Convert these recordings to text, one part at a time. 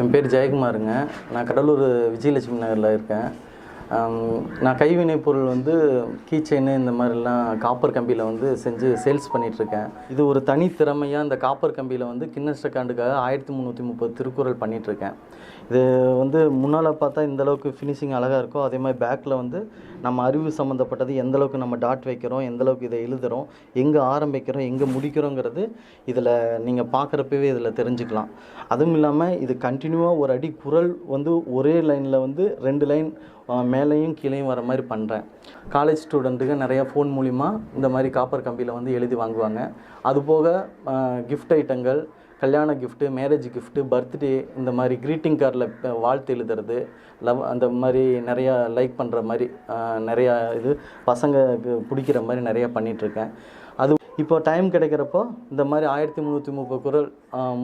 என் பேர் ஜெயக்குமாருங்க. நான் கடலூர் விஜயலட்சுமி நகரில் இருக்கேன். நான் கைவினை பொருள் கீ செயின் இந்த மாதிரிலாம் காப்பர் கம்பியில் செஞ்சு சேல்ஸ் பண்ணிகிட்ருக்கேன். இது ஒரு தனி திறமையாக இந்த காப்பர் கம்பியில் கின்னஸ் ரெக்கார்டுக்காக 1330 திருக்குறள் பண்ணிகிட்ருக்கேன். இது முன்னால் பார்த்தா இந்தளவுக்கு ஃபினிஷிங் அழகாக இருக்கோ, அதே மாதிரி பேக்கில் நம்ம அறிவு சம்மந்தப்பட்டது எந்தளவுக்கு நம்ம டாட் வைக்கிறோம், எந்தளவுக்கு இதை எழுதுகிறோம், எங்கே ஆரம்பிக்கிறோம், எங்கே முடிக்கிறோங்கிறது இதில் நீங்கள் பார்க்குறப்பவே இதில் தெரிஞ்சுக்கலாம். அதுவும் இல்லாமல் இது கண்டினியூவாக ஒரு அடி குறள் ஒரே லைனில் 2 லைன் மேலேயும் கீழேயும் வர மாதிரி பண்ணுறேன். காலேஜ் ஸ்டூடெண்ட்டுக்கு நிறையா ஃபோன் மூலிமா இந்த மாதிரி காப்பர் கம்பியில் எழுதி வாங்குவாங்க. அதுபோக கிஃப்ட் ஐட்டங்கள், கல்யாண கிஃப்ட்டு, மேரேஜ் கிஃப்ட்டு, பர்த்டே இந்த மாதிரி க்ரீட்டிங் கார்டில் வாழ்த்து எழுதுறது, அந்த மாதிரி நிறையா லைக் பண்ணுற மாதிரி நிறையா இது பசங்களுக்கு பிடிக்கிற மாதிரி நிறையா பண்ணிகிட்ருக்கேன். அது இப்போ டைம் கிடைக்கிறப்போ இந்த மாதிரி 1330 குறள்,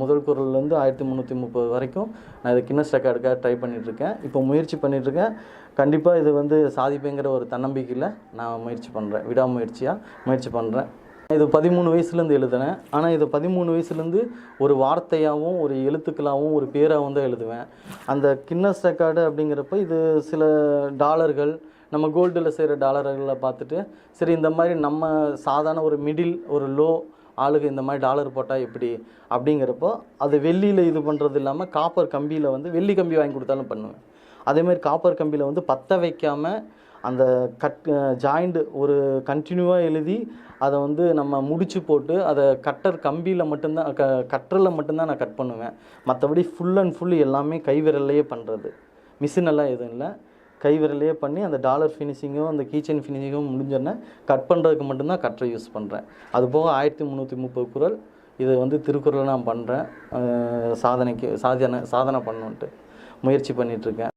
முதல் குறள்லேருந்து 1330 வரைக்கும் நான் இது கின்னஸ் ரெக்கார்டுக்காக ட்ரை பண்ணிகிட்ருக்கேன். இப்போ முயற்சி பண்ணிகிட்ருக்கேன். கண்டிப்பாக இது சாதிப்பேங்கிற ஒரு தன்னம்பிக்கையில் நான் முயற்சி பண்ணுறேன். விடாமுயற்சியாக முயற்சி பண்ணுறேன். இது 13 வயசுலேருந்து எழுதுனேன். ஆனால் இது 13 வயசுலேருந்து ஒரு வார்த்தையாகவும் ஒரு எழுத்துக்களாகவும் ஒரு பேராகவும் தான் எழுதுவேன். அந்த கின்னஸ் ரெக்கார்டு அப்படிங்கிறப்ப இது சில டாலர்கள், நம்ம கோல்டில் செய்கிற டாலர்களை பார்த்துட்டு சரி இந்த மாதிரி நம்ம சாதாரண ஒரு மிடில் ஒரு லோ ஆளுக்கு இந்த மாதிரி டாலர் போட்டால் எப்படி அப்படிங்கிறப்போ அது வெள்ளியில் இது பண்ணுறது இல்லாமல் காப்பர் கம்பியில் வெள்ளி கம்பி வாங்கி கொடுத்தாலும் பண்ணுவேன். அதேமாதிரி காப்பர் கம்பியில் பற்ற வைக்காமல் அந்த ஜாயிண்ட் ஒரு கண்டினியூவாக எழுதி அதை நம்ம முடிச்சு போட்டு அதை கட்டர் கம்பியில் மட்டும்தான் கட்டரில் மட்டும்தான் நான் கட் பண்ணுவேன். மற்றபடி ஃபுல் அண்ட் ஃபுல் எல்லாமே கைவிரல்லையே பண்ணுறது, மிஷினெல்லாம் எதுவும் இல்லை. கைவிரலையே பண்ணி அந்த டாலர் ஃபினிஷிங்கும் அந்த கீ செயின் ஃபினிஷிங்கும் முடிஞ்சோடனே கட் பண்ணுறதுக்கு மட்டும்தான் கட்டரை யூஸ் பண்ணுறேன். அதுபோக 1330 குறள் இது திருக்குறளை நான் பண்ணுறேன். சாதனை பண்ணணுன்ட்டு முயற்சி பண்ணிகிட்ருக்கேன்.